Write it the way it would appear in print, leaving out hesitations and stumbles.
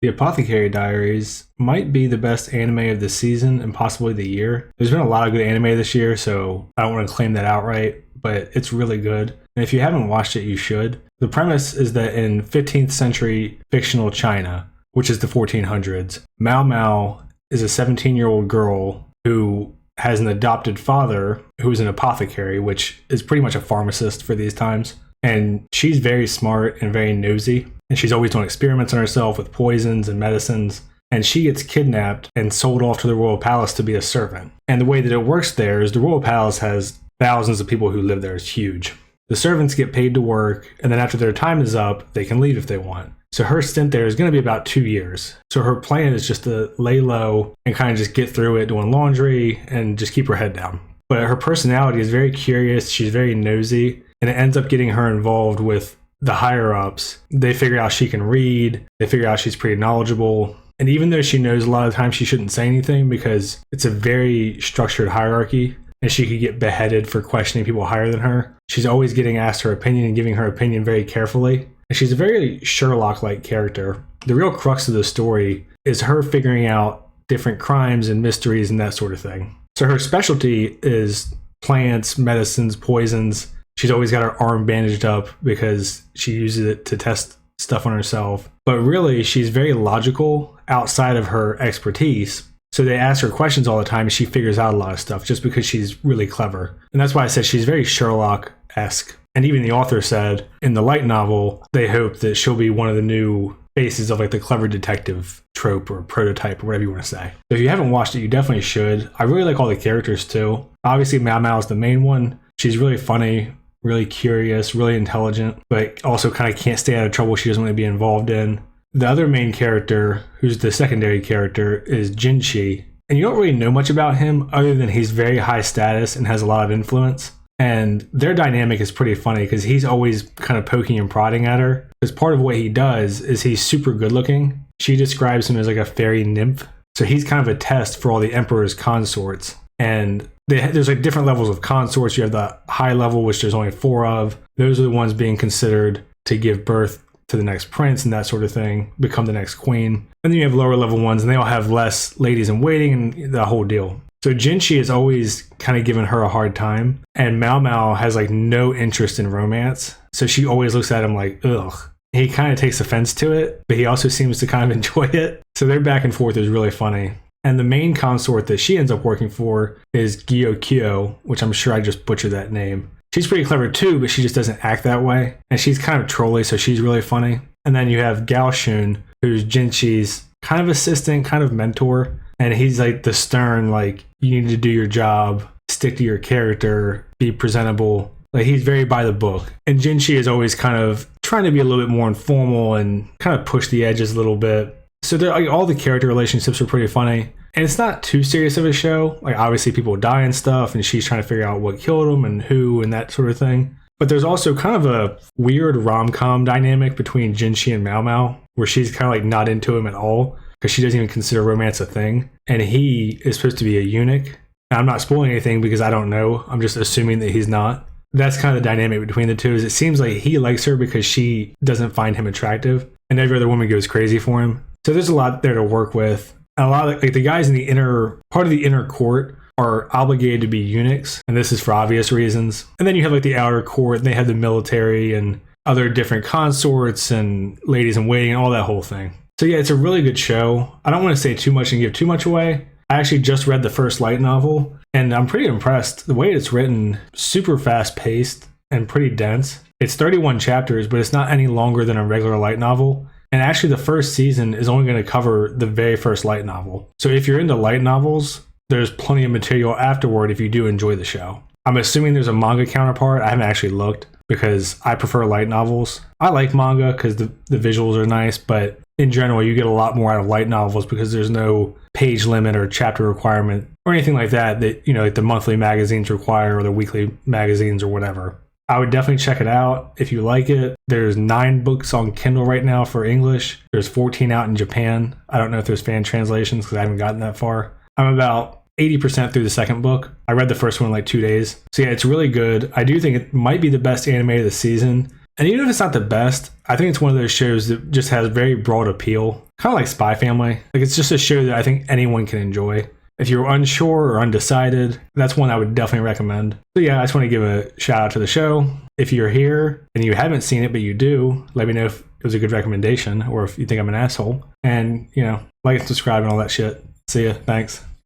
The Apothecary Diaries might be the best anime of the season and possibly the year. There's been a lot of good anime this year, so I don't want to claim that outright, but it's really good. And if you haven't watched it, you should. The premise is that in 15th century fictional China, which is the 1400s, Mao Mao is a 17-year-old girl who has an adopted father who's an apothecary, which is pretty much a pharmacist for these times. And she's very smart and very nosy. And she's always doing experiments on herself with poisons and medicines. And she gets kidnapped and sold off to the royal palace to be a servant. And the way that it works there is the royal palace has thousands of people who live there. It's huge. The servants get paid to work, and then after their time is up, they can leave if they want. So her stint there is going to be about 2 years. So her plan is just to lay low and kind of just get through it doing laundry and just keep her head down. But her personality is very curious. She's very nosy, and it ends up getting her involved with the higher ups. They figure out she can read. They figure out she's pretty knowledgeable. And even though she knows a lot of times she shouldn't say anything because it's a very structured hierarchy and she could get beheaded for questioning people higher than her, she's always getting asked her opinion and giving her opinion very carefully. And she's a very Sherlock-like character. The real crux of the story is her figuring out different crimes and mysteries and that sort of thing. So her specialty is plants, medicines, poisons. She's always got her arm bandaged up because she uses it to test stuff on herself. But really, she's very logical outside of her expertise. So they ask her questions all the time and she figures out a lot of stuff just because she's really clever. And that's why I said she's very Sherlock-esque. And even the author said in the light novel, they hope that she'll be one of the new faces of like the clever detective trope or prototype or whatever you want to say. So if you haven't watched it, you definitely should. I really like all the characters too. Obviously, Mao Mao is the main one. She's really funny, really curious, really intelligent, but also kind of can't stay out of trouble she doesn't want to be involved in. The other main character, who's the secondary character, is Jinshi. And you don't really know much about him other than he's very high status and has a lot of influence. And their dynamic is pretty funny because he's always kind of poking and prodding at her. Because part of what he does is he's super good looking. She describes him as like a fairy nymph. So he's kind of a test for all the emperor's consorts. And there's like different levels of consorts. You have the high level, which there's only 4 of. Those are the ones being considered to give birth to the next prince and that sort of thing, become the next queen. And then you have lower level ones and they all have less ladies in waiting and the whole deal. So Jinshi is always kind of giving her a hard time, and Mao Mao has like no interest in romance. So she always looks at him like, ugh. He kind of takes offense to it, but he also seems to kind of enjoy it. So their back and forth is really funny. And the main consort that she ends up working for is Gyokyo, which I'm sure I just butchered that name. She's pretty clever too, but she just doesn't act that way. And she's kind of trolly, so she's really funny. And then you have Gaoshun, who's Jinshi's kind of assistant, kind of mentor. And he's like the stern, like, you need to do your job, stick to your character, be presentable. Like, he's very by the book. And Jinshi is always kind of trying to be a little bit more informal and kind of push the edges a little bit. So like, all the character relationships are pretty funny. And it's not too serious of a show. Like, obviously people die and stuff, and she's trying to figure out what killed them and who and that sort of thing. But there's also kind of a weird rom-com dynamic between Jinshi and Mao Mao, where she's kind of like not into him at all, because she doesn't even consider romance a thing. And he is supposed to be a eunuch. Now, I'm not spoiling anything because I don't know. I'm just assuming that he's not. That's kind of the dynamic between the two. Is it seems like he likes her because she doesn't find him attractive, and every other woman goes crazy for him. So there's a lot there to work with. And a lot of like the guys in the part of the inner court are obligated to be eunuchs, and this is for obvious reasons. And then you have like the outer court, and they have the military and other different consorts and ladies in waiting and all that whole thing. So yeah, it's a really good show. I don't want to say too much and give too much away. I actually just read the first light novel, and I'm pretty impressed. The way it's written, super fast paced and pretty dense. It's 31 chapters, but it's not any longer than a regular light novel. And actually the first season is only going to cover the very first light novel. So if you're into light novels, there's plenty of material afterward if you do enjoy the show. I'm assuming there's a manga counterpart. I haven't actually looked because I prefer light novels. I like manga because the visuals are nice, but in general, you get a lot more out of light novels because there's no page limit or chapter requirement or anything like that, you know, like the monthly magazines require or the weekly magazines or whatever. I would definitely check it out if you like it. There's 9 books on Kindle right now for English. There's 14 out in Japan. I don't know if there's fan translations because I haven't gotten that far. I'm about 80% through the second book. I read the first one in like 2 days. So yeah, it's really good. I do think it might be the best anime of the season. And even if it's not the best, I think it's one of those shows that just has very broad appeal Kind of like Spy Family. Like, it's just a show that I think anyone can enjoy. If you're unsure or undecided, that's one I would definitely recommend. So yeah, I just want to give a shout out to the show. If you're here and you haven't seen it, but you do, let me know if it was a good recommendation or if you think I'm an asshole. And, like and subscribe and all that shit. See ya. Thanks.